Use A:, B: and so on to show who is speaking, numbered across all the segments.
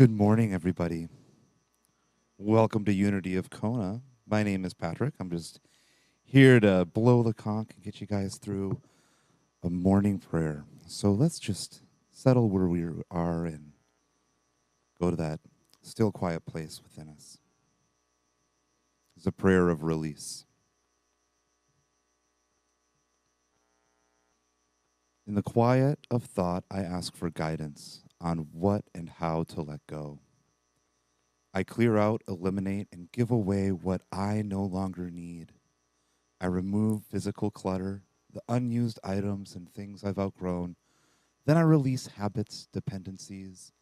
A: Good morning, everybody. Welcome to Unity of Kona. My name is Patrick. I'm just here to blow the conch and get you guys through a morning prayer. So let's just settle where we are and go to that still quiet place within us. It's a prayer of release. In the quiet of thought, I ask for guidance on what and how to let go. I clear out, eliminate, and give away what I no longer need. I remove physical clutter, the unused items and things I've outgrown. Then I release habits, dependencies,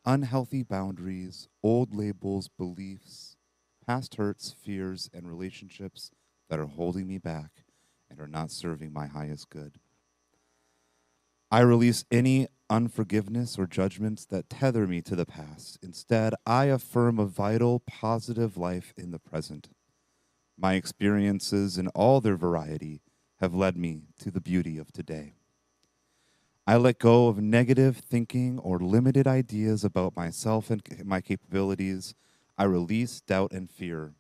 A: unhealthy boundaries, old labels, beliefs, past hurts, fears, and relationships that are holding me back and are not serving my highest good. I release any unforgiveness or judgments that tether me to the past. Instead, I affirm a vital, positive life in the present. My experiences in all their variety have led me to the beauty of today. I let go of negative thinking or limited ideas about myself and my capabilities. I release doubt and fear.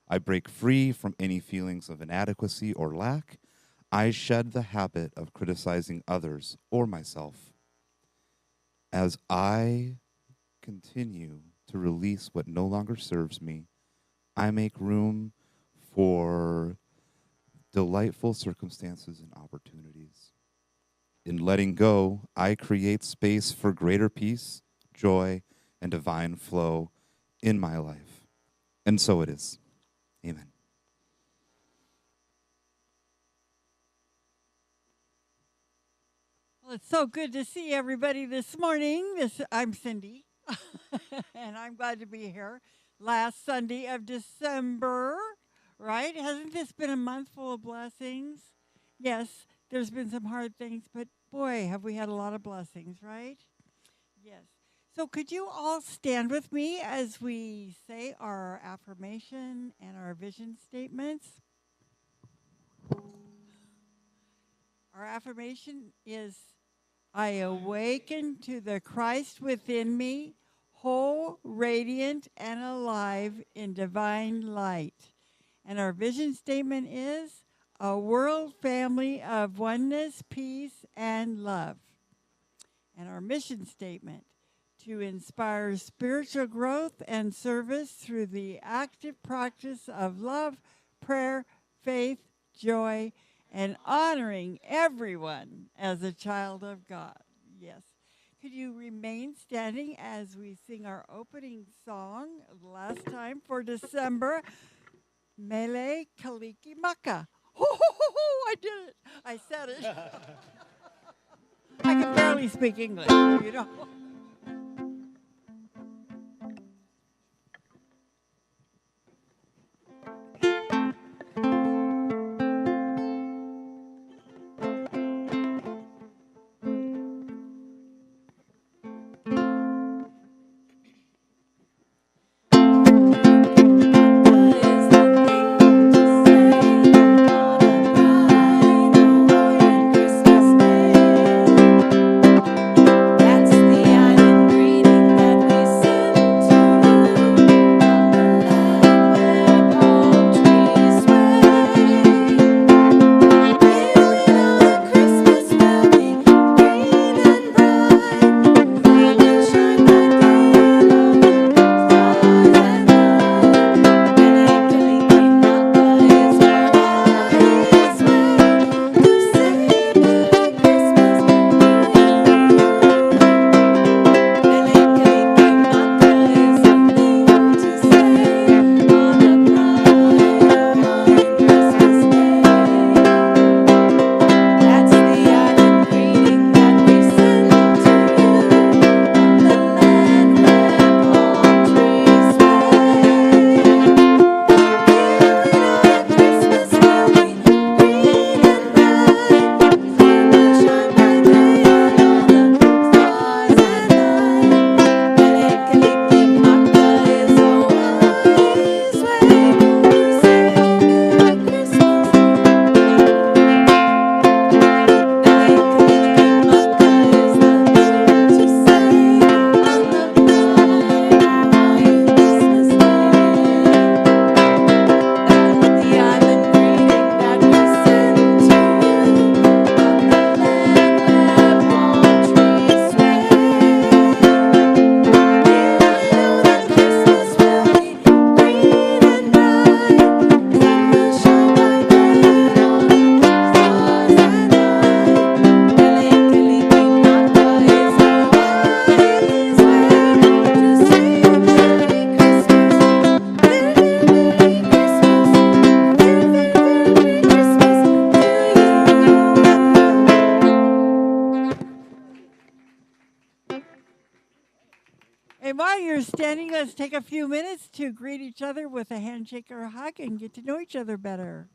A: I break free from any feelings of inadequacy or lack. I shed the habit of criticizing others or myself. As I continue to release what no longer serves me, I make room for delightful circumstances and opportunities. In letting go, I create space for greater peace, joy, and divine flow in my life. And so it is. Amen.
B: Well, it's so good to see everybody this morning. I'm Cindy, and I'm glad to be here. Last Sunday of December, right? Hasn't this been a month full of blessings? Yes, there's been some hard things, but boy, have we had a lot of blessings, right? Yes. So could you all stand with me as we say our affirmation and our vision statements? Our affirmation is, I awaken to the Christ within me, whole, radiant, and alive in divine light. And our vision statement is a world family of oneness, peace, and love. And our mission statement, to inspire spiritual growth and service through the active practice of love, prayer, faith, joy, and honoring everyone as a child of God. Yes. Could you remain standing as we sing our opening song last time for December? Mele Kaliki Maka. Ho, ho, ho, ho, I did it. I said it. I can barely speak English, you know.
C: That's the
B: And while you're standing, let's take a few minutes to greet each other with a handshake or a hug and get to know each other better.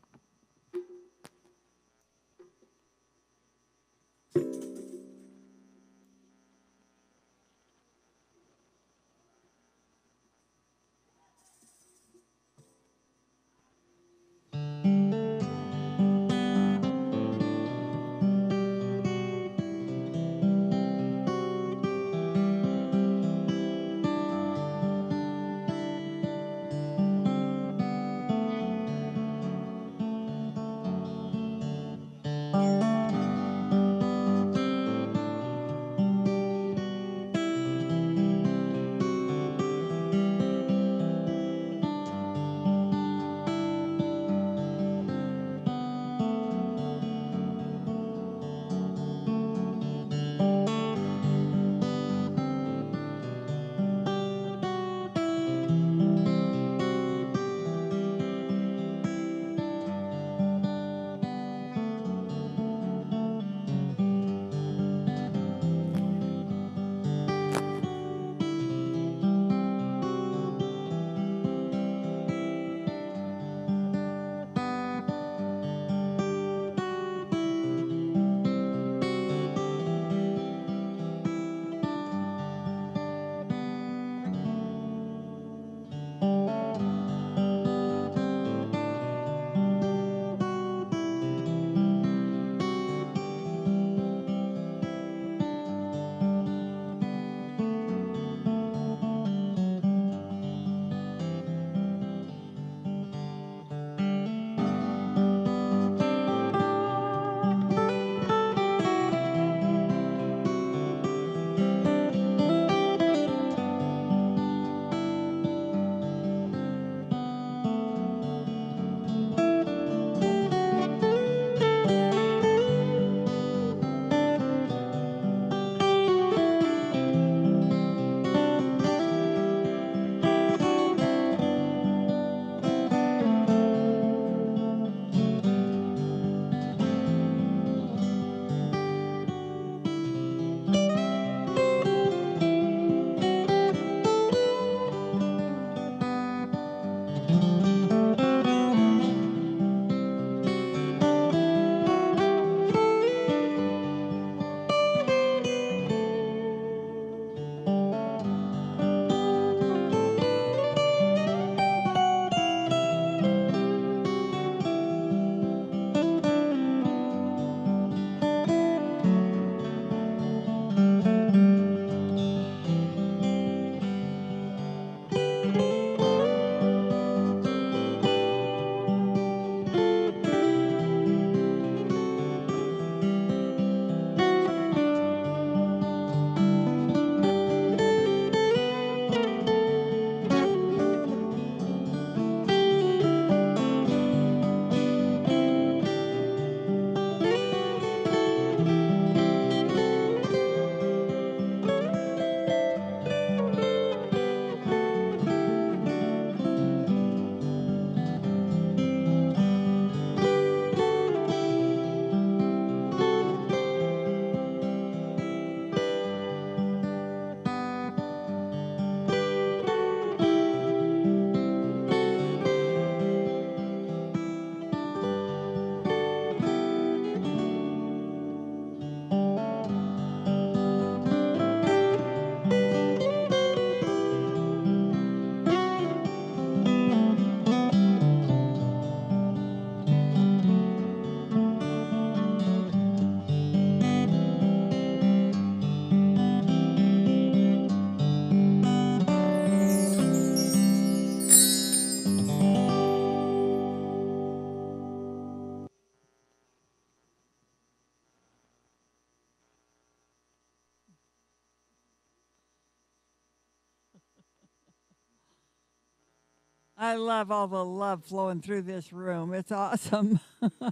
B: I love all the love flowing through this room. It's awesome. It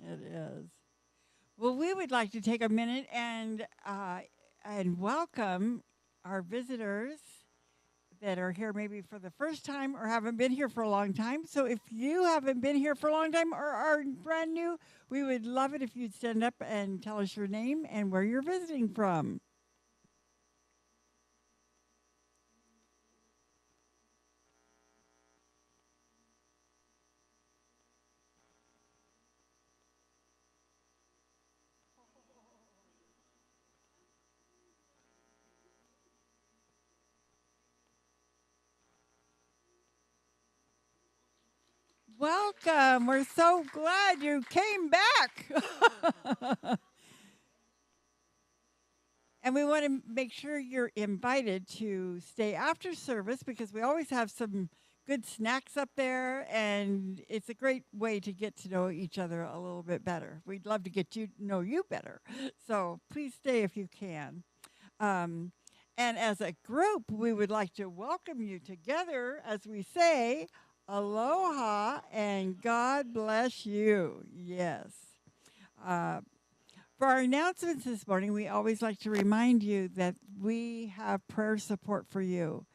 B: is. Well, we would like to take a minute and welcome our visitors that are here maybe for the first time or haven't been here for a long time. So if you haven't been here for a long time or are brand new, we would love it if you'd stand up and tell us your name and where you're visiting from. welcome. We're so glad you came back. And we want to make sure you're invited to stay after service because we always have some good snacks up there, and it's a great way to get to know each other a little bit better. We'd love to get you know you better. So please stay if you can. Um, and as a group, we would like to welcome you together as we say, aloha and God bless you. Yes. Uh, for our announcements this morning, we always like to remind you that we have prayer support for you.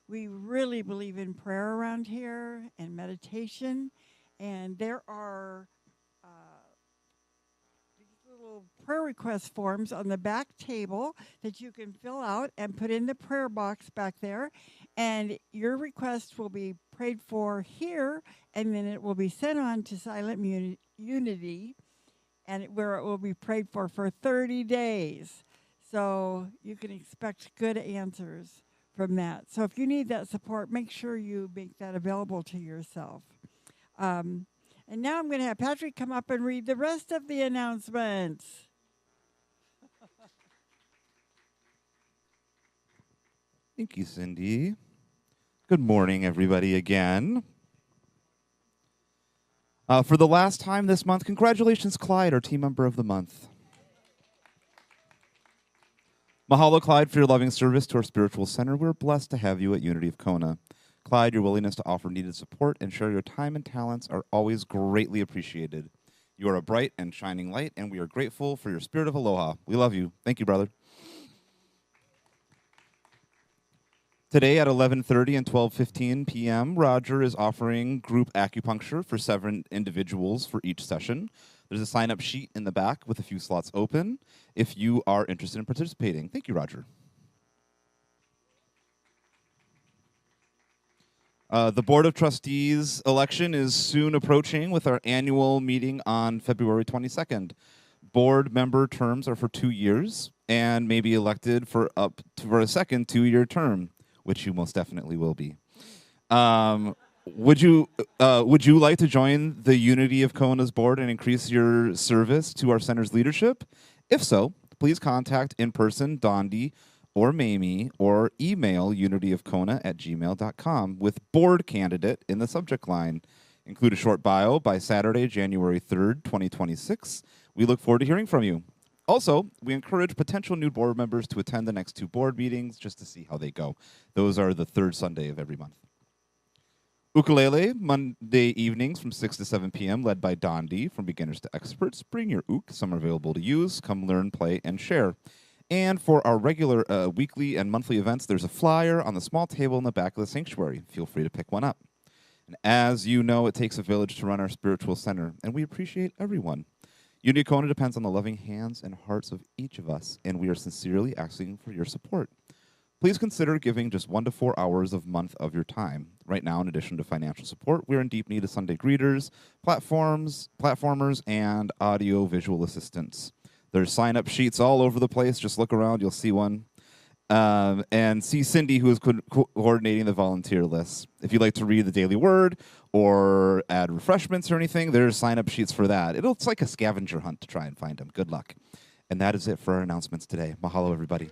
B: We really believe in prayer around here and meditation, and there are these little prayer request forms on the back table that you can fill out and put in the prayer box back there, and your request will be prayed for here, and then it will be sent on to Silent Unity and where it will be prayed for 30 days. So you can expect good answers from that. So if you need that support, make sure you make that available to yourself. And now I'm going to have Patrick come up and read the rest of the announcements.
A: Thank you, Cindy. Good morning, everybody, again. For the last time this month, congratulations, Clyde, our team member of the month. Mahalo, Clyde, for your loving service to our spiritual center. We're blessed to have you at Unity of Kona. Clyde, your willingness to offer needed support and share your time and talents are always greatly appreciated. You are a bright and shining light, and we are grateful for your spirit of aloha. We love you. Thank you, brother. Today at 11:30 and 12:15 p.m., Roger is offering group acupuncture for 7 individuals for each session. There's a sign-up sheet in the back with a few slots open if you are interested in participating. Thank you, Roger. The Board of Trustees election is soon approaching with our annual meeting on February 22nd. Board member terms are for 2 years and may be elected for a second 2-year term, which you most definitely will be. Would you like to join the Unity of Kona's board and increase your service to our center's leadership? If so, please contact in person Dondi or Mamie or email unityofkona@gmail.com with board candidate in the subject line. Include a short bio by Saturday, January 3rd, 2026. We look forward to hearing from you. Also, we encourage potential new board members to attend the next 2 board meetings just to see how they go. Those are the 3rd Sunday of every month. Ukulele, Monday evenings from 6 to 7 p.m., led by Dondi from beginners to experts. Bring your ook. Some are available to use. Come learn, play, and share. And for our regular weekly and monthly events, there's a flyer on the small table in the back of the sanctuary. Feel free to pick one up. And as you know, it takes a village to run our spiritual center, and we appreciate everyone. Unity of Kona depends on the loving hands and hearts of each of us, and we are sincerely asking for your support. Please consider giving just 1 to 4 hours of month of your time. Right now, in addition to financial support, we're in deep need of Sunday greeters, platformers, and audio-visual assistants. There's sign-up sheets all over the place. Just look around, you'll see one. And see Cindy, who is coordinating the volunteer list. If you'd like to read the daily word or add refreshments or anything, there's sign-up sheets for that. It's like a scavenger hunt to try and find them. Good luck. And that is it for our announcements today. Mahalo, everybody.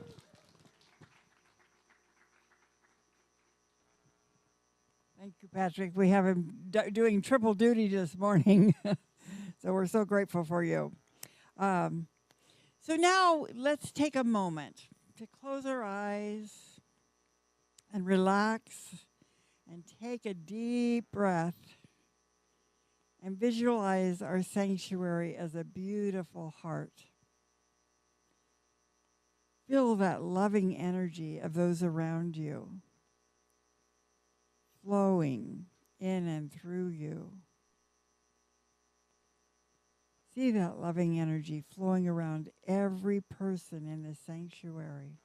B: Thank you, Patrick. We have him doing triple duty this morning. So we're so grateful for you. So now let's take a moment to close our eyes and relax and take a deep breath and visualize our sanctuary as a beautiful heart. Feel that loving energy of those around you flowing in and through you. See that loving energy flowing around every person in the sanctuary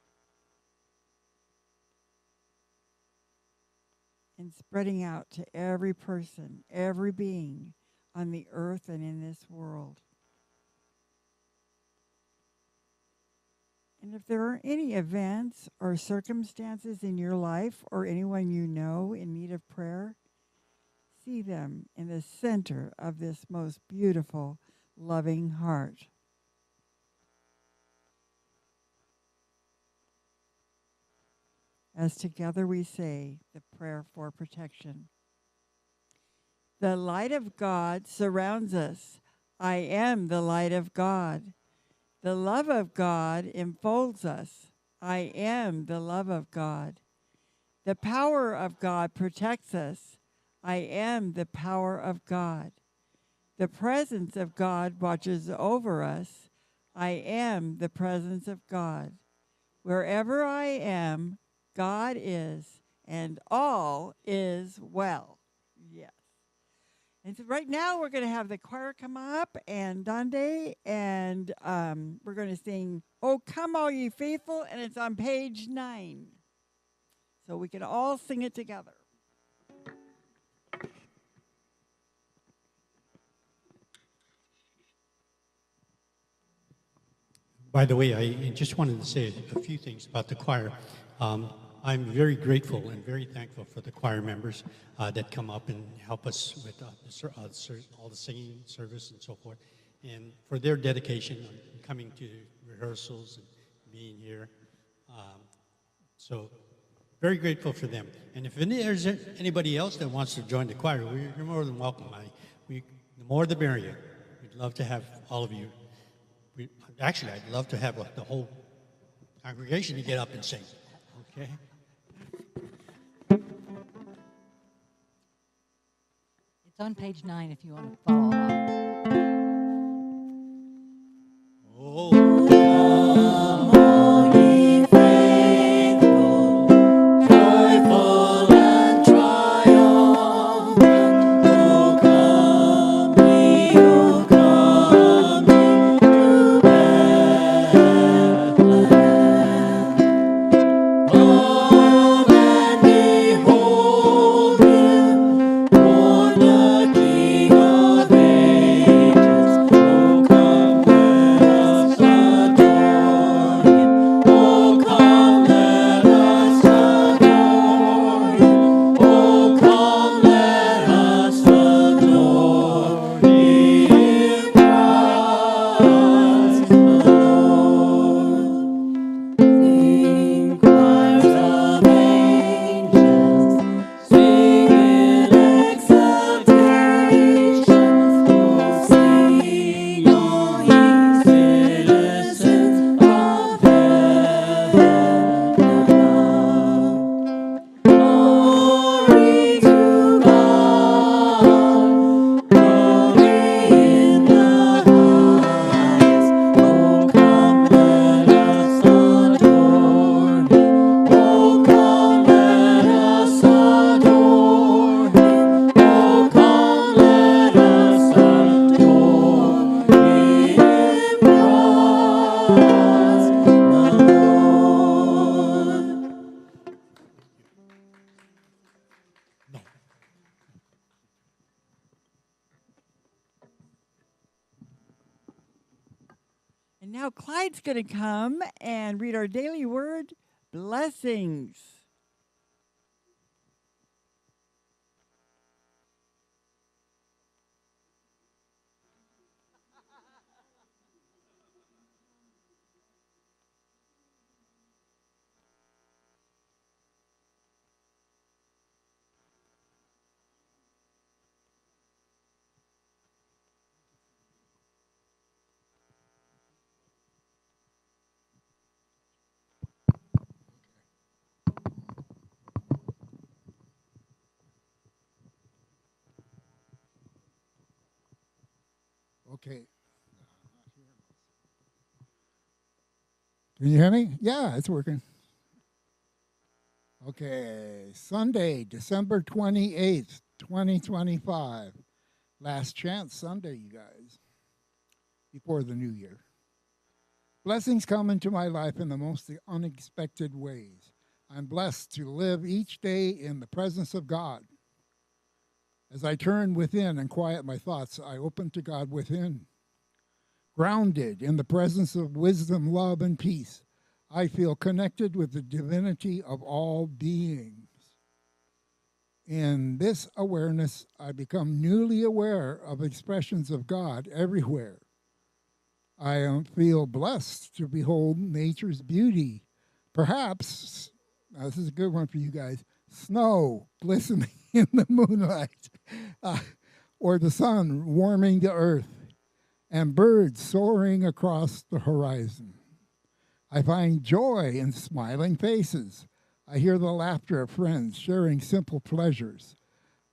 B: and spreading out to every person, every being on the earth and in this world. And if there are any events or circumstances in your life or anyone you know in need of prayer, see them in the center of this most beautiful, loving heart. As together we say the prayer for protection. The light of God surrounds us. I am the light of God. The love of God enfolds us. I am the love of God. The power of God protects us. I am the power of God. The presence of God watches over us. I am the presence of God. Wherever I am, God is, and all is well. Yes. And so right now we're going to have the choir come up and Dande, and we're going to sing, "Oh, Come All Ye Faithful," and it's on page 9. So we can all sing it together.
C: By the way, I just wanted to say a few things about the choir. I'm very grateful and very thankful for the choir members that come up and help us with all the singing service and so forth, and for their dedication on coming to rehearsals and being here. So very grateful for them. And if there's anybody else that wants to join the choir, you're more than welcome. The more the merrier. We'd love to have all of you. Actually, I'd love to have the whole congregation to get up and sing. Okay?
D: It's on page 9 if you want to follow along.
C: Oh,
E: Come all ye faithful, joyful and triumphant. O come ye to Bethlehem. Come and behold him, born the King of ages. O come, let us adore him. O come, let us adore him. O come, let us adore him, Christ the Lord. Sing choirs of angels, sing in exultation. Oh, sing, all ye citizens of heaven above. Glory to God, glory in the highest. Oh, come, let us adore him. Oh, come, let us adore him. Oh, come, let us adore him, Christ the Lord.
C: no.
B: And now Clyde's going to come and read our daily word, blessings.
F: Okay. Can you hear me? Yeah, it's working. Okay, Sunday, December 28th, 2025. Last chance Sunday, you guys, before the new year. Blessings come into my life in the most unexpected ways. I'm blessed to live each day in the presence of God. As I turn within and quiet my thoughts, I open to God within. Grounded in the presence of wisdom, love, and peace, I feel connected with the divinity of all beings. In this awareness, I become newly aware of expressions of God everywhere. I feel blessed to behold nature's beauty. Perhaps, now this is a good one for you guys, snow glistening in the moonlight, or the sun warming the earth, and birds soaring across the horizon. I find joy in smiling faces. I hear the laughter of friends sharing simple pleasures.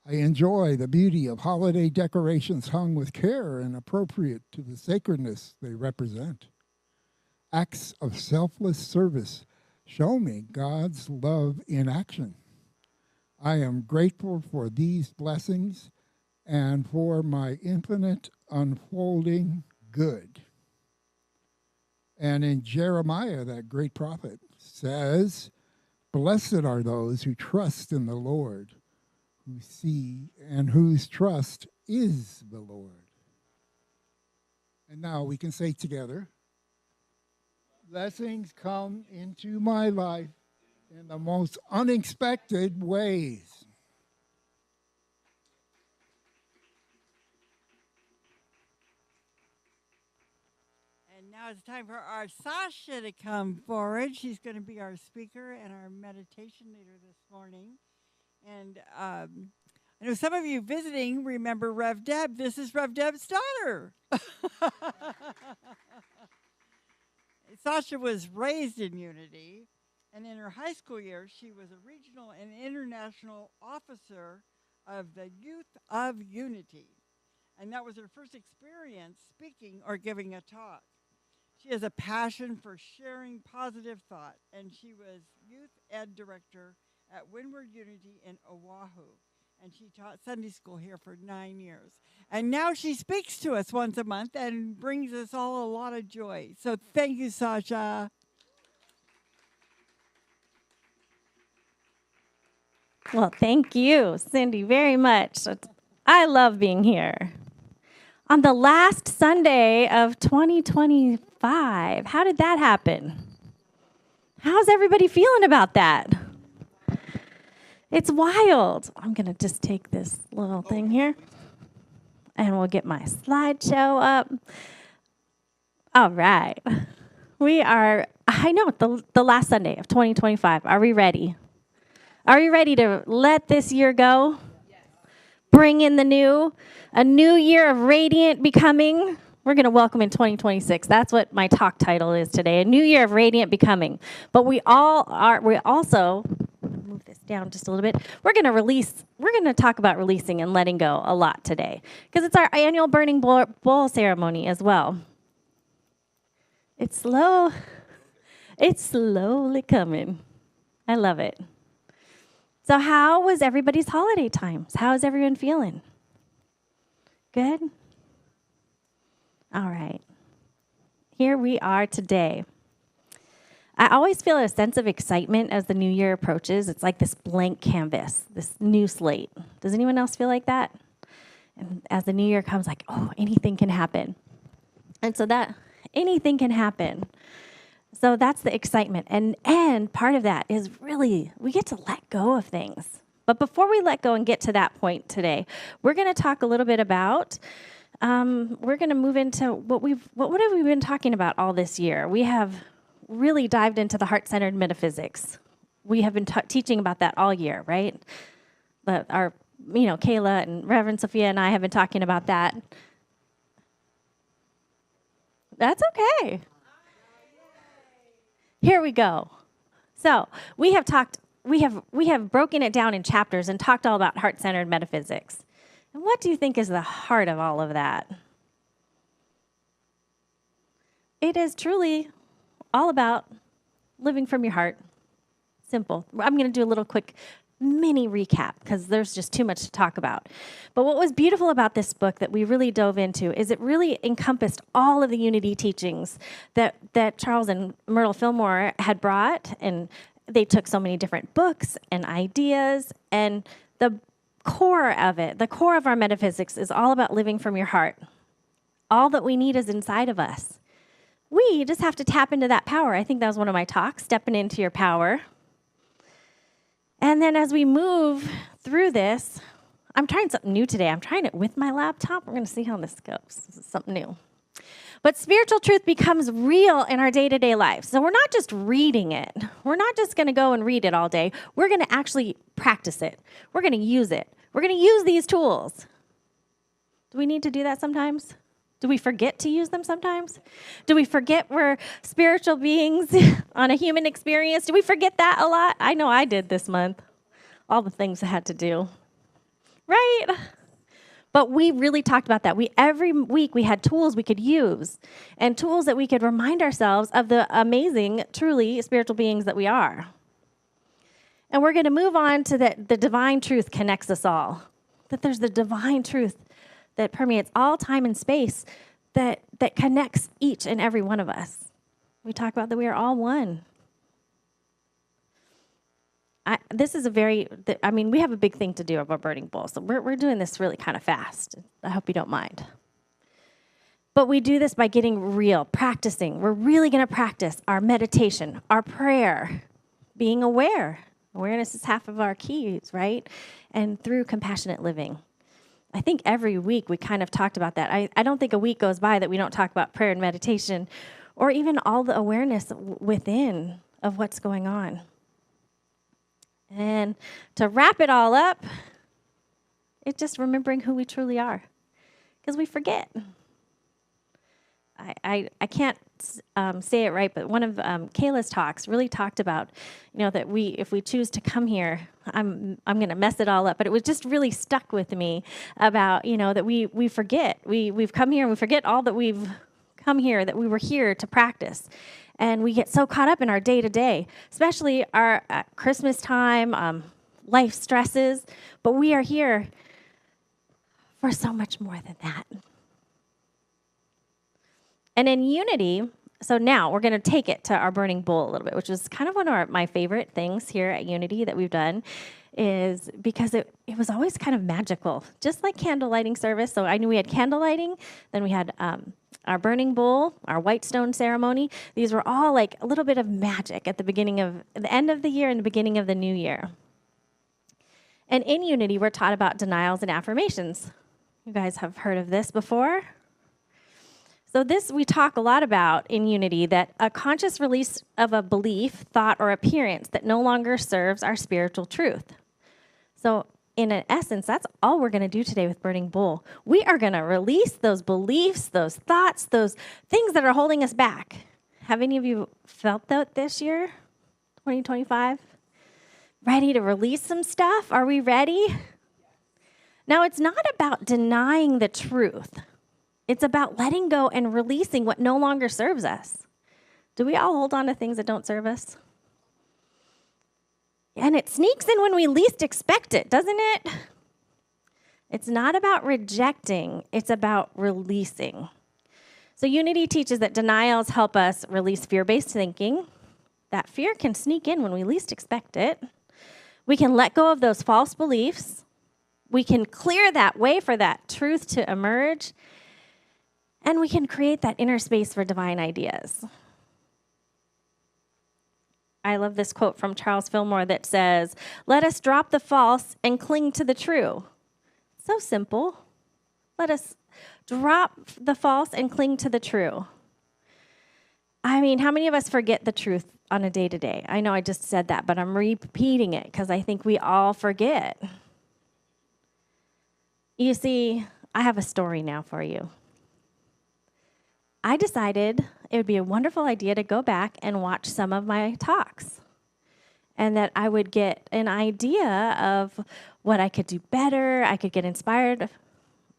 F: I enjoy the beauty of holiday decorations hung with care and appropriate to the sacredness they represent. Acts of selfless service show me God's love in action. I am grateful for these blessings and for my infinite unfolding good. And in Jeremiah, that great prophet says, "Blessed are those who trust in the Lord, who see and whose trust is the Lord." And now we can say together, blessings come into my life in the most unexpected ways.
B: And now it's time for our Sahsa to come forward. She's going to be our speaker and our meditation leader this morning. And I know some of you visiting remember Rev Deb. This is Rev Deb's daughter. Sasha was raised in Unity, and in her high school years, she was a regional and international officer of the Youth of Unity. And that was her first experience speaking or giving a talk. She has a passion for sharing positive thought, and she was youth ed director at Windward Unity in Oahu. And she taught Sunday school here for 9 years. And now she speaks to us once a month and brings us all a lot of joy. So thank you, Sasha.
G: Well, thank you, Cindy, very much. I love being here. On the last Sunday of 2025, how did that happen? How's everybody feeling about that? It's wild. I'm going to just take this little thing here, and we'll get my slideshow up. All right. We are, I know, the last Sunday of 2025. Are we ready? Are you ready to let this year go? Yes. Bring in the new, a new year of radiant becoming. We're going to welcome in 2026. That's what my talk title is today, a new year of radiant becoming. But we also, move this down just a little bit, we're going to talk about releasing and letting go a lot today, because it's our annual burning bowl ceremony as well. It's slowly coming. I love it. So how was everybody's holiday times? How is everyone feeling? Good? All right. Here we are today. I always feel a sense of excitement as the new year approaches. It's like this blank canvas, this new slate. Does anyone else feel like that? And as the new year comes, like, oh, anything can happen. And so that anything can happen. So that's the excitement. And part of that is really, we get to let go of things. But before we let go and get to that point today, we're going to talk a little bit about, we're going to move into what have we been talking about all this year? We have really dived into the heart-centered metaphysics. We have been teaching about that all year, right? Kayla and Reverend Sophia and I have been talking about that. That's okay. Here we go. So we have broken it down in chapters and talked all about heart-centered metaphysics. And what do you think is the heart of all of that? It is truly all about living from your heart. Simple. I'm going to do a little quick mini recap because there's just too much to talk about. But what was beautiful about this book that we really dove into is it really encompassed all of the unity teachings that Charles and Myrtle Fillmore had brought, and they took so many different books and ideas, and the core of it, the core of our metaphysics is all about living from your heart. All that we need is inside of us. We just have to tap into that power. I think that was one of my talks, stepping into your power. And then as we move through this, I'm trying something new today. I'm trying it with my laptop. We're going to see how this goes. This is something new. But spiritual truth becomes real in our day-to-day lives. So we're not just reading it. We're not just going to go and read it all day. We're going to actually practice it. We're going to use it. We're going to use these tools. Do we need to do that sometimes? Do we forget to use them sometimes? Do we forget we're spiritual beings on a human experience? Do we forget that a lot? I know I did this month. All the things I had to do. Right? But we really talked about that. Every week we had tools we could use and tools that we could remind ourselves of the amazing, truly spiritual beings that we are. And we're going to move on to that the divine truth connects us all. That there's the divine truth that permeates all time and space that connects each and every one of us. We talk about that we are all one. We have a big thing to do of our burning bowl, so we're doing this really kind of fast. I hope you don't mind. But we do this by getting real, practicing. We're really going to practice our meditation, our prayer, being aware. Awareness is half of our keys, right? And through compassionate living. I think every week we kind of talked about that. I don't think a week goes by that we don't talk about prayer and meditation, or even all the awareness within of what's going on. And to wrap it all up, it's just remembering who we truly are, because we forget. I can't say it right, but one of Kayla's talks really talked about, that if we choose to come here, I'm going to mess it all up, but it was just really stuck with me about, that we forget. We've come here and we forget all that we've come here, that we were here to practice. And we get so caught up in our day-to-day, especially our Christmas time, life stresses. But we are here for so much more than that. And in unity, so now we're going to take it to our burning bowl a little bit, which is kind of one of my favorite things here at Unity that we've done, is because it was always kind of magical, just like candle lighting service. So I knew we had candle lighting, then we had our burning bowl, our white stone ceremony. These were all like a little bit of magic at the end of the year and the beginning of the new year. And in Unity, we're taught about denials and affirmations. You guys have heard of this before? So this we talk a lot about in Unity, that a conscious release of a belief, thought, or appearance that no longer serves our spiritual truth. So in essence, that's all we're going to do today with Burning Bowl. We are going to release those beliefs, those thoughts, those things that are holding us back. Have any of you felt that this year, 2025? Ready to release some stuff? Are we ready? Now, it's not about denying the truth. It's about letting go and releasing what no longer serves us. Do we all hold on to things that don't serve us? And it sneaks in when we least expect it, doesn't it? It's not about rejecting, it's about releasing. So Unity teaches that denials help us release fear-based thinking. That fear can sneak in when we least expect it. We can let go of those false beliefs. We can clear that way for that truth to emerge. And we can create that inner space for divine ideas. I love this quote from Charles Fillmore that says, "Let us drop the false and cling to the true." So simple. Let us drop the false and cling to the true. I mean, how many of us forget the truth on a day-to-day? I know I just said that, but I'm repeating it because I think we all forget. You see, I have a story now for you. I decided it would be a wonderful idea to go back and watch some of my talks, and that I would get an idea of what I could do better. I could get inspired.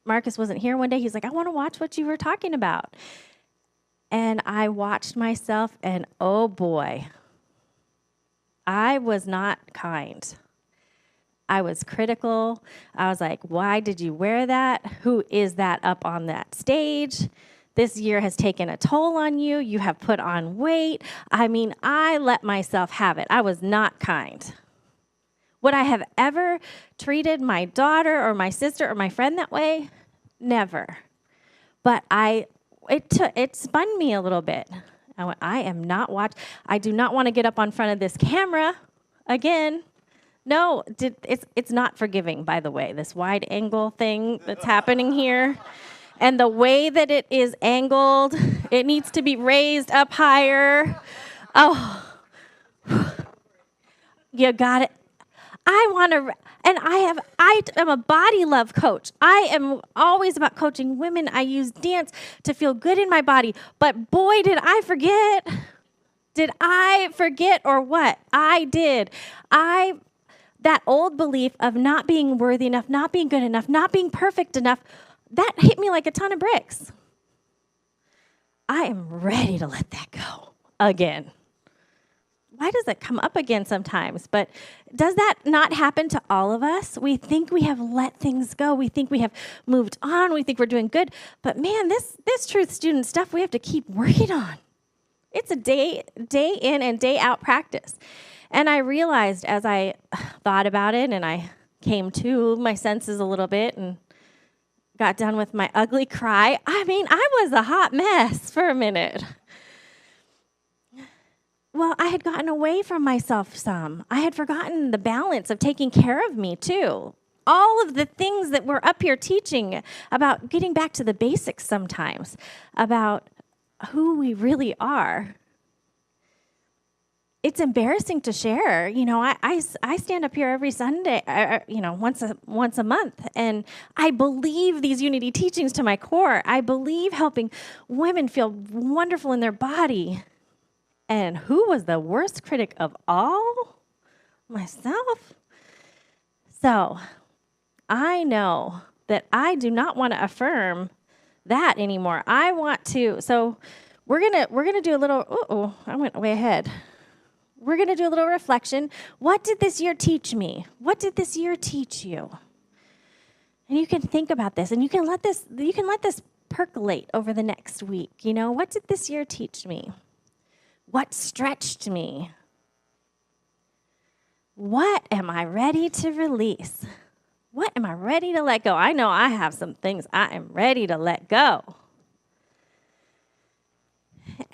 G: Marcus wasn't here one day. He's like, "I want to watch what you were talking about." And I watched myself, and oh boy, I was not kind. I was critical. I was like, "Why did you wear that? Who is that up on that stage? This year has taken a toll on you. You have put on weight." I mean, I let myself have it. I was not kind. Would I have ever treated my daughter or my sister or my friend that way? Never. But it spun me a little bit. I went, I do not want to get up on front of this camera again. No, it's not forgiving, by the way, this wide angle thing that's happening here. And the way that it is angled, it needs to be raised up higher. Oh, you got it. I want to, and I am a body love coach. I am always about coaching women. I use dance to feel good in my body. But boy, did I forget. Did I forget or what? I did. That old belief of not being worthy enough, not being good enough, not being perfect enough, that hit me like a ton of bricks. I am ready to let that go again. Why does that come up again sometimes? But does that not happen to all of us? We think we have let things go. We think we have moved on. We think we're doing good. But man, this truth student stuff we have to keep working on. It's a day in and day out practice. And I realized as I thought about it and I came to my senses a little bit and got done with my ugly cry, I was a hot mess for a minute. Well, I had gotten away from myself some. I had forgotten the balance of taking care of me, too. All of the things that we're up here teaching about getting back to the basics sometimes, about who we really are. It's embarrassing to share. I stand up here every Sunday, once a month, and I believe these unity teachings to my core. I believe helping women feel wonderful in their body. And who was the worst critic of all? Myself. So I know that I do not want to affirm that anymore. I want to. So we're gonna do a little. I went way ahead. We're gonna do a little reflection. What did this year teach me? What did this year teach you? And you can think about this, and you can let this percolate over the next week. What did this year teach me? What stretched me? What am I ready to release? What am I ready to let go? I know I have some things I am ready to let go.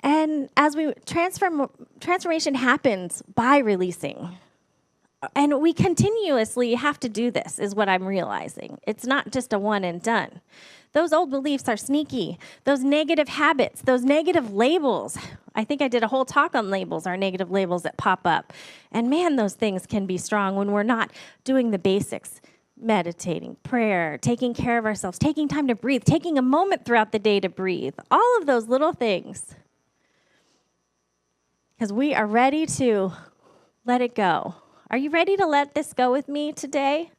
G: And as transformation happens by releasing. And we continuously have to do this, is what I'm realizing. It's not just a one and done. Those old beliefs are sneaky. Those negative habits, those negative labels. I think I did a whole talk on labels, our negative labels that pop up. And man, those things can be strong when we're not doing the basics. Meditating, prayer, taking care of ourselves, taking time to breathe, taking a moment throughout the day to breathe. All of those little things. Because we are ready to let it go. Are you ready to let this go with me today?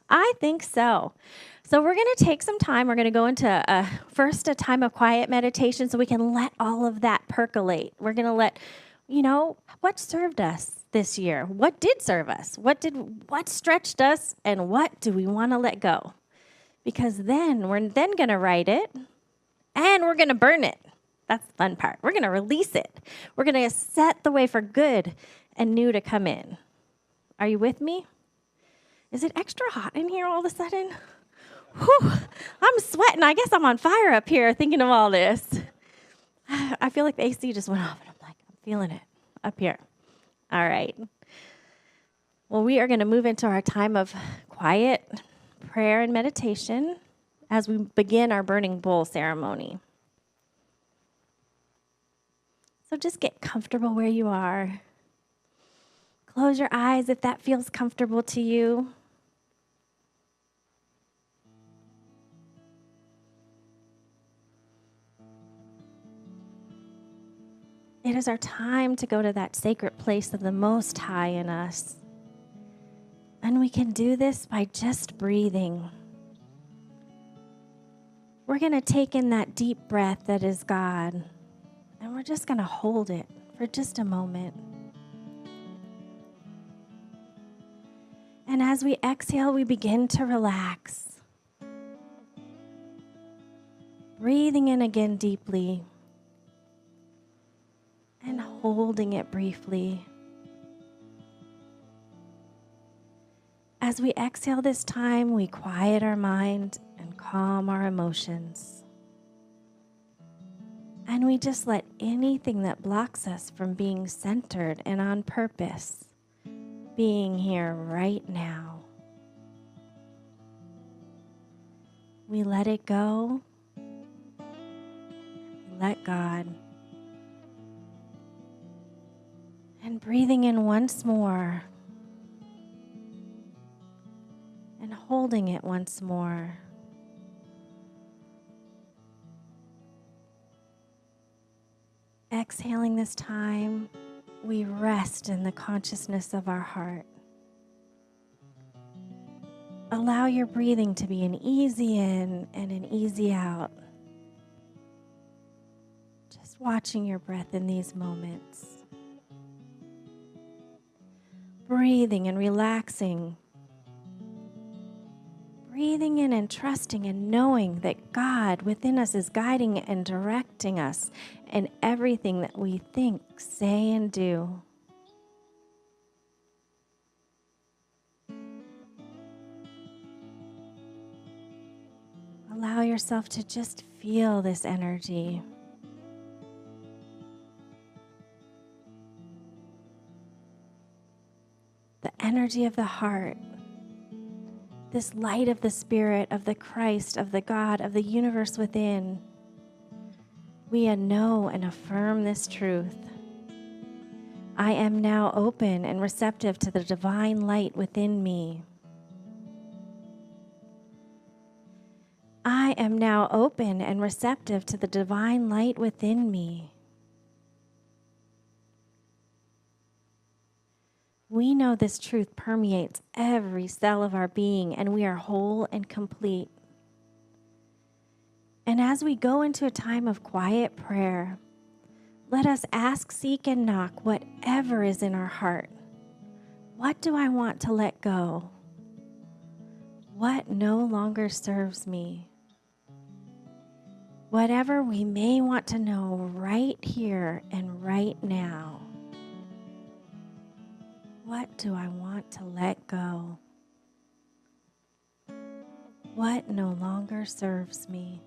G: I think so. So we're going to take some time. We're going to go into first a time of quiet meditation so we can let all of that percolate. We're going to let, what served us this year? What did serve us? What stretched us? And what do we want to let go? Because then we're going to write it and we're going to burn it. That's the fun part. We're going to release it. We're going to set the way for good and new to come in. Are you with me? Is it extra hot in here all of a sudden? Whew, I'm sweating. I guess I'm on fire up here thinking of all this. I feel like the AC just went off, and I'm feeling it up here. All right. Well, we are going to move into our time of quiet prayer and meditation as we begin our burning bowl ceremony. So just get comfortable where you are. Close your eyes if that feels comfortable to you. It is our time to go to that sacred place of the Most High in us. And we can do this by just breathing. We're going to take in that deep breath that is God, and we're just going to hold it for just a moment. And as we exhale, we begin to relax. Breathing in again deeply. And holding it briefly. As we exhale this time, we quiet our mind and calm our emotions. And we just let anything that blocks us from being centered and on purpose being here right now. We let it go. Let God. And breathing in once more. And holding it once more. Exhaling this time, we rest in the consciousness of our heart. Allow your breathing to be an easy in and an easy out. Just watching your breath in these moments. Breathing and relaxing. Breathing in and trusting and knowing that God within us is guiding and directing us in everything that we think, say, and do. Allow yourself to just feel this energy. The energy of the heart. This light of the Spirit, of the Christ, of the God, of the universe within. We know and affirm this truth. I am now open and receptive to the divine light within me. I am now open and receptive to the divine light within me. We know this truth permeates every cell of our being, and we are whole and complete. And as we go into a time of quiet prayer, let us ask, seek, and knock whatever is in our heart. What do I want to let go? What no longer serves me? Whatever we may want to know right here and right now. What do I want to let go? What no longer serves me?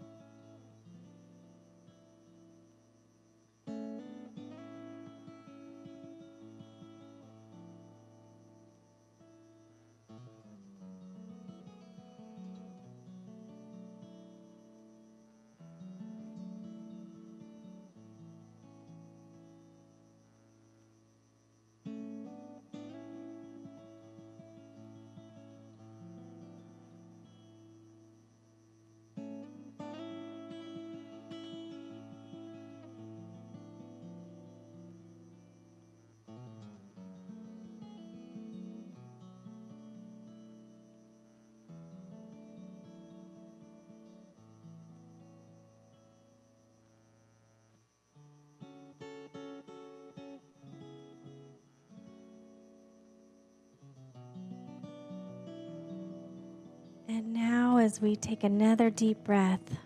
G: And now as we take another deep breath,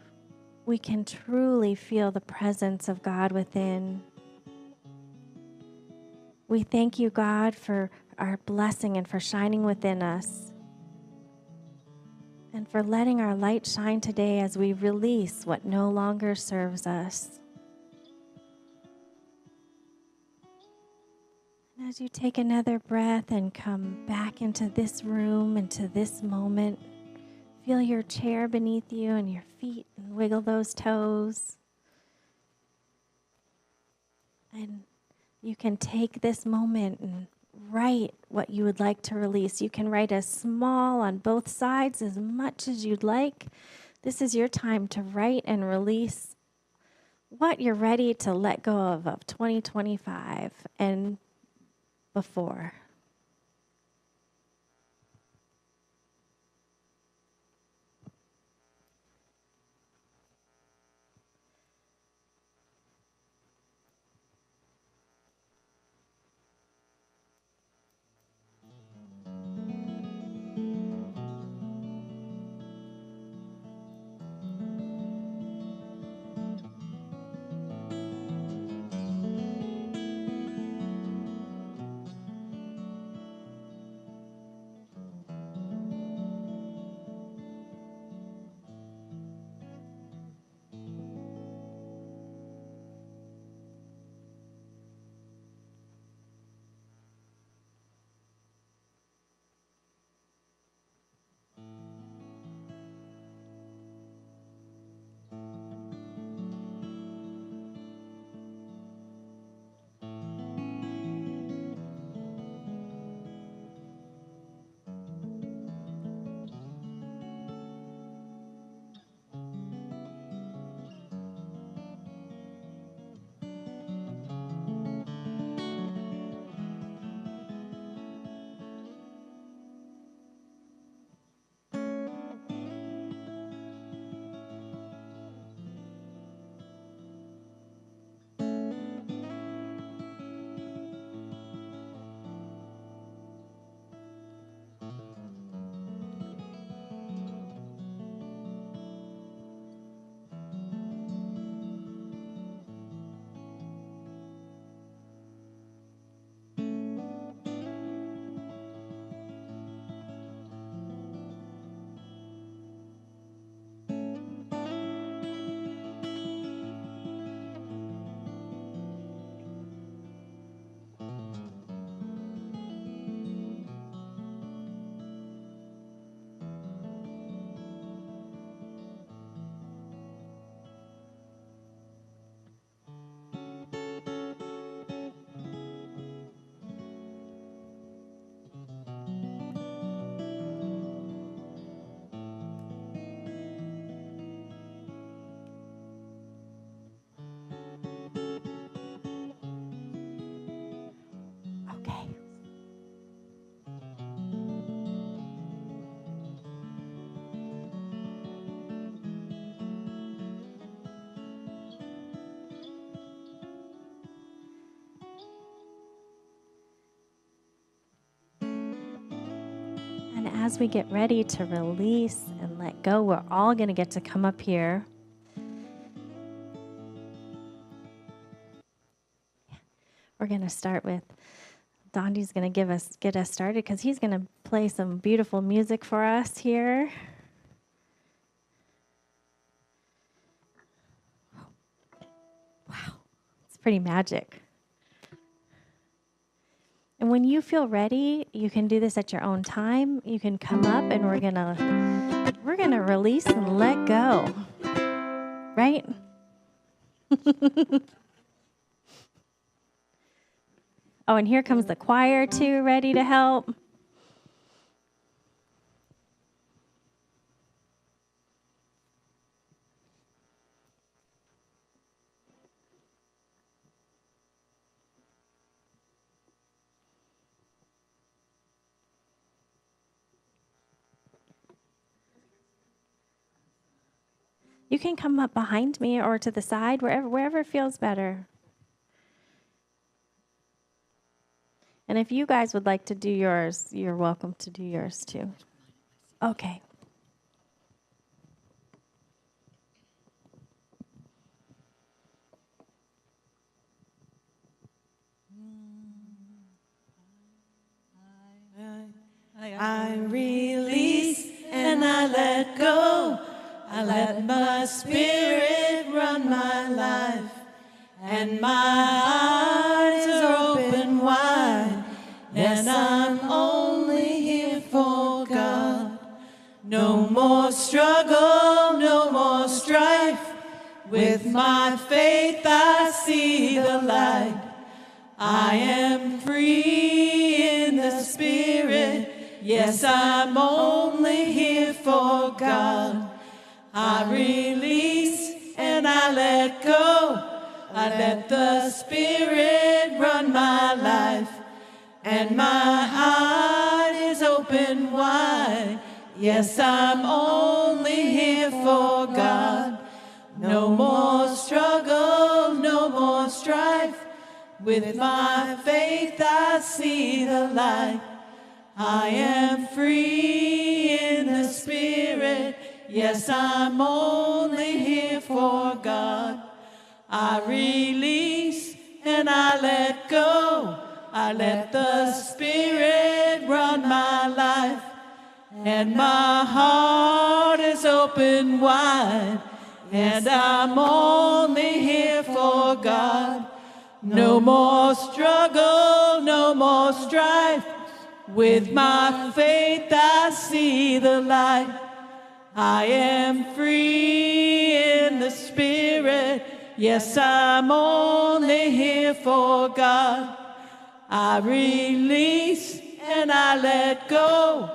G: we can truly feel the presence of God within. We thank you, God, for our blessing and for shining within us. And for letting our light shine today as we release what no longer serves us. And as you take another breath and come back into this room, into this moment, feel your chair beneath you and your feet and wiggle those toes. And you can take this moment and write what you would like to release. You can write as small on both sides as much as you'd like. This is your time to write and release what you're ready to let go of 2025 and before. as we get ready to release and let go, we're all going to get to come up here. We're going to start with Dondi's going to get us started because he's going to play some beautiful music for us here. Wow, it's pretty magic. And when you feel ready, you can do this at your own time. You can come up and we're gonna release and let go. Right? Oh, and here comes the choir too, ready to help. You can come up behind me or to the side, wherever feels better. And if you guys would like to do yours, you're welcome to do yours too. Okay.
E: I release and I let go. I let my spirit run my life, and my eyes are open wide. Yes, I'm only here for God. No more struggle, no more strife. With my faith I see the light. I am free in the spirit. Yes, I'm only here for God. I release and I let go. I let the Spirit run my life, and my heart is open wide. Yes, I'm only here for God. No more struggle, no more strife. With my faith I see the light. I am free in the Spirit. Yes, I'm only here for God. I release and I let go. I let the Spirit run my life, and my heart is open wide, and I'm only here for God. No more struggle, no more strife. With my faith I see the light. I am free in the Spirit. Yes, I'm only here for God. I release and I let go.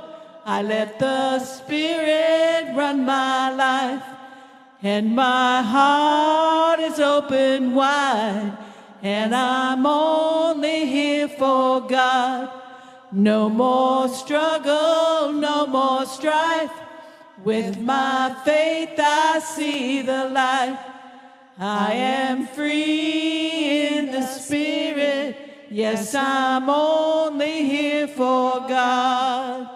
E: I let the Spirit run my life, and my heart is open wide, and I'm only here for God. No more struggle, no more strife. With my faith I see the light. I am free in the Spirit. Yes, I'm only here for God.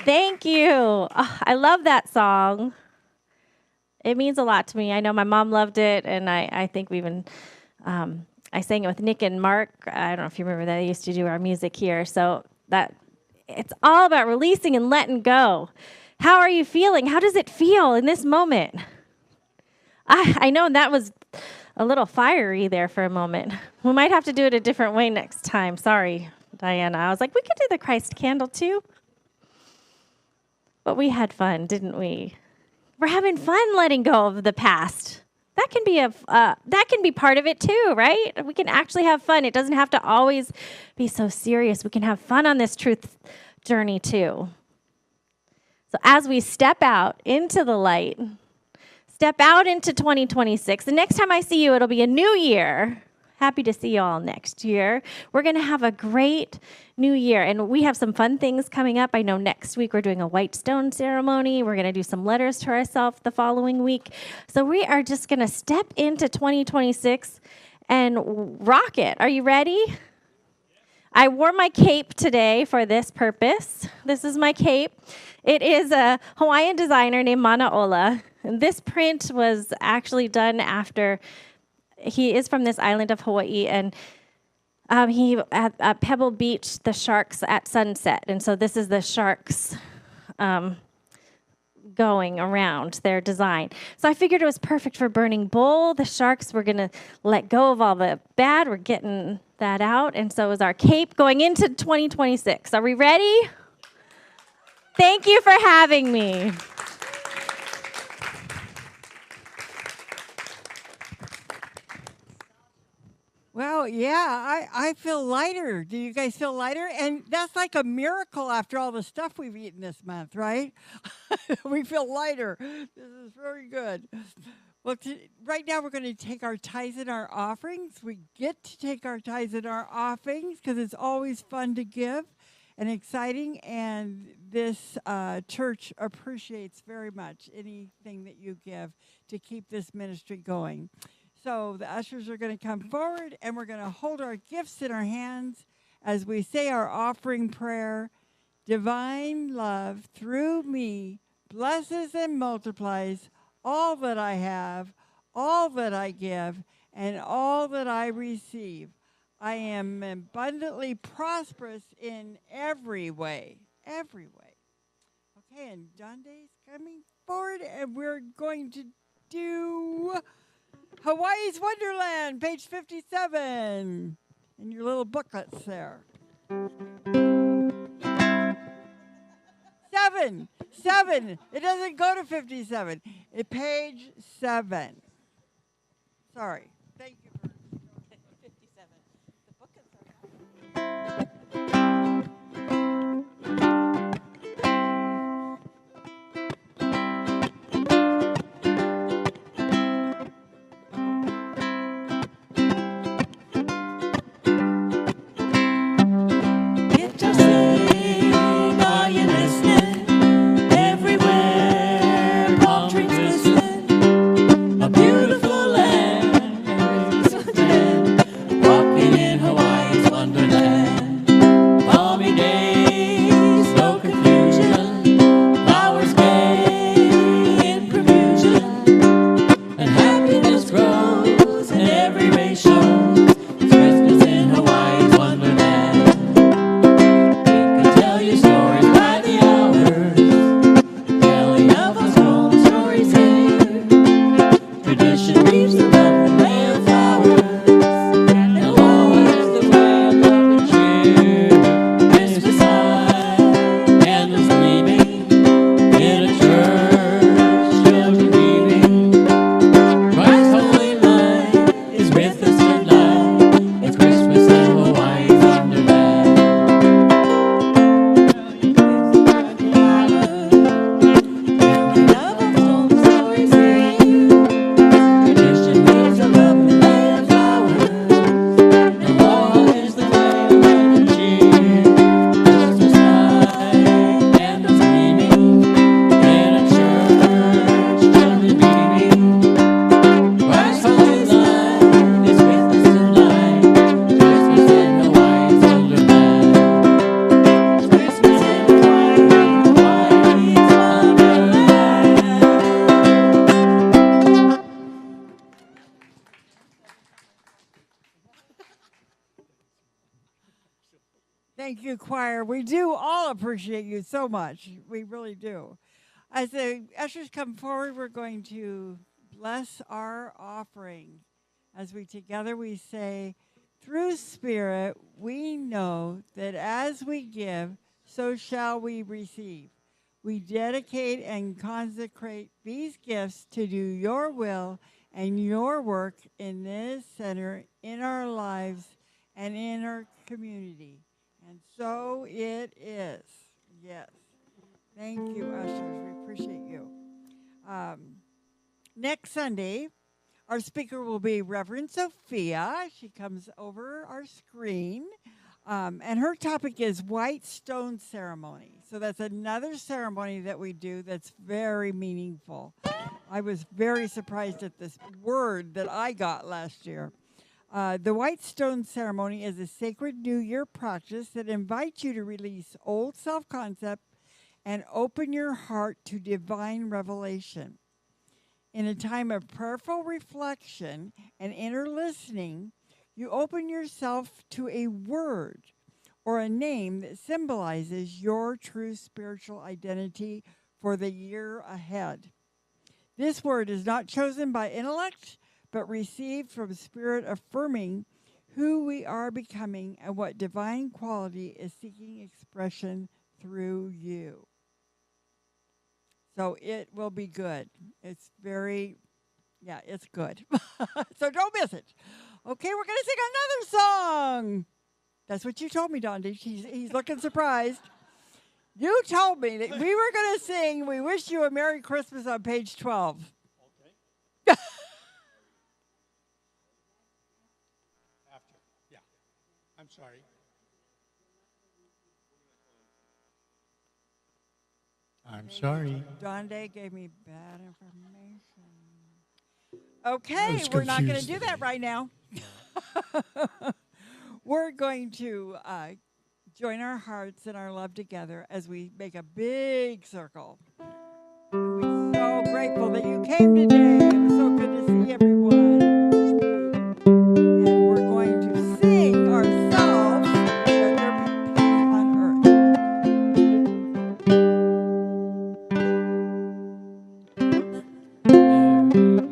G: Thank you. Oh, I love that song. It means a lot to me. I know my mom loved it, and I think we even, I sang it with Nick and Mark. I don't know if you remember that. They used to do our music here. So that it's all about releasing and letting go. How are you feeling? How does it feel in this moment? I know that was a little fiery there for a moment. We might have to do it a different way next time. Sorry, Diana. I was like, we could do the Christ candle too. But we had fun, didn't we? We're having fun letting go of the past. That can be part of it too, right? We can actually have fun. It doesn't have to always be so serious. We can have fun on this truth journey too. So as we step out into the light, step out into 2026, the next time I see you, it'll be a new year. Happy to see you all next year. We're going to have a great new year, and we have some fun things coming up. I know next week we're doing a white stone ceremony. We're going to do some letters to ourselves the following week. So we are just going to step into 2026 and rock it. Are you ready? I wore my cape today for this purpose. This is my cape. It is a Hawaiian designer named Manaola. And this print was actually done after he is from this island of Hawaii, and he at Pebble Beach, the sharks at sunset. And so this is the sharks going around their design. So I figured it was perfect for Burning Bull. The sharks were going to let go of all the bad. We're getting that out. And so is our cape going into 2026. Are we ready? Thank you for having me.
B: Well, yeah, I feel lighter. Do you guys feel lighter? And that's like a miracle after all the stuff we've eaten this month, right? We feel lighter. This is very good. Well, right now we're going to take our tithes and our offerings. We get to take our tithes and our offerings because it's always fun to give and exciting. And this church appreciates very much anything that you give to keep this ministry going. So the ushers are going to come forward, and we're going to hold our gifts in our hands as we say our offering prayer. Divine love through me blesses and multiplies all that I have, all that I give, and all that I receive. I am abundantly prosperous in every way, every way. Okay, and Donde's coming forward, and we're going to do Hawaii's Wonderland, page 57, in your little booklets there. 7. It doesn't go to 57. It's page 7. Sorry. Thank you for 57. The booklets are Thank you, choir. We do all appreciate you so much. We really do. As the ushers come forward, we're going to bless our offering. As we together we say, through Spirit, we know that as we give, so shall we receive. We dedicate and consecrate these gifts to do your will and your work in this center, in our lives, and in our community. And so it is. Yes. Thank you, ushers. We appreciate you. Next Sunday, our speaker will be Reverend Sophia. She comes over our screen. And her topic is White Stone Ceremony. So that's another ceremony that we do that's very meaningful. I was very surprised at this word that I got last year. The White Stone Ceremony is a sacred New Year practice that invites you to release old self-concept and open your heart to divine revelation. In a time of prayerful reflection and inner listening, you open yourself to a word or a name that symbolizes your true spiritual identity for the year ahead. This word is not chosen by intellect, but received from Spirit affirming who we are becoming and what divine quality is seeking expression through you. So it will be good. It's it's good. So don't miss it. Okay, we're going to sing another song. That's what you told me, Dondi. He's looking surprised. You told me that we were going to sing We Wish You a Merry Christmas on page 12.
C: Okay. After, yeah. I'm sorry. I'm sorry.
B: Donde gave me bad information. Okay, we're not going to do that right now. We're going to join our hearts and our love together as we make a big circle. We're so grateful that you came today. It was so good to see everyone. And we're going to sing ourselves, Let There Be Peace on Earth.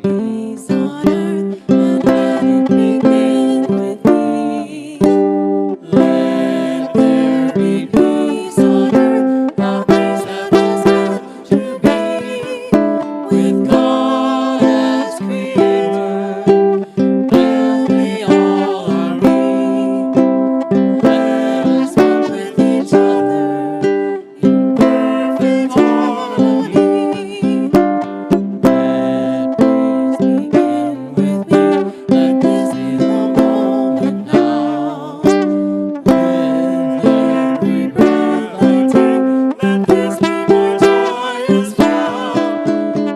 E: Peace on earth, and let it begin with me. Let there be peace on earth, a peace that has come to be. With God as Creator, and we all are we. Let us walk with each other in perfect harmony. Let peace begin with me. Let this be the moment now. With every breath I take, let this be my joyous vow.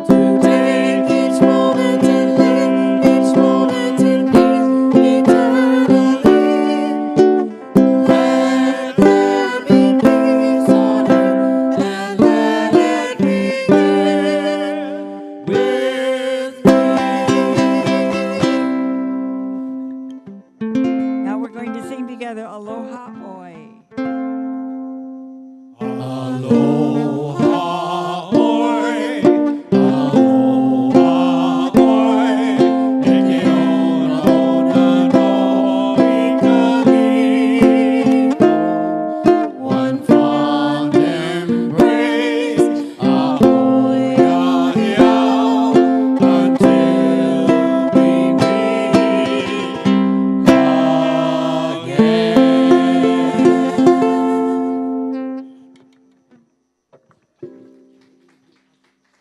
E: To take each moment and live each moment in peace eternally. Let there be peace on earth, and let it begin with me.
B: Now we're going to sing together Aloha Oi.
C: Aloha, oi. Aloha, oi. Eke ona ona no ikari. One fond embrace. Ahoy, ahiao, until we meet again.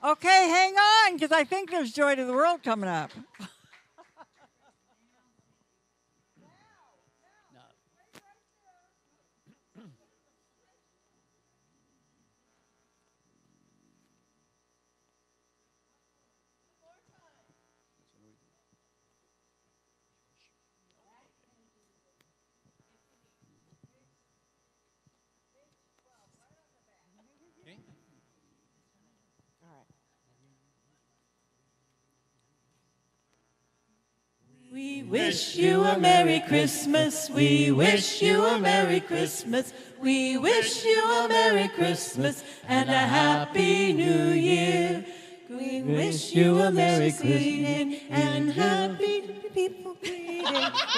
B: Okay, hang on, because I think there's Joy to the World coming up.
E: We wish you a Merry Christmas. We wish you a Merry Christmas. We wish you a Merry Christmas and a Happy New Year. We wish you a Merry Christmas and happy people greeting.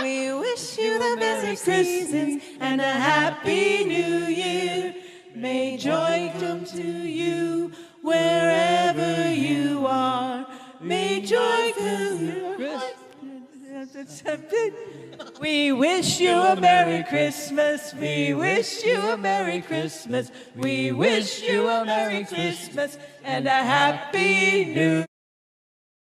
E: We wish you the best seasons and a Happy New Year. May joy come to you wherever you are. May joy fill your heart. We wish you a Merry Christmas. We wish you a Merry Christmas. We wish you a Merry Christmas and a Happy New Year.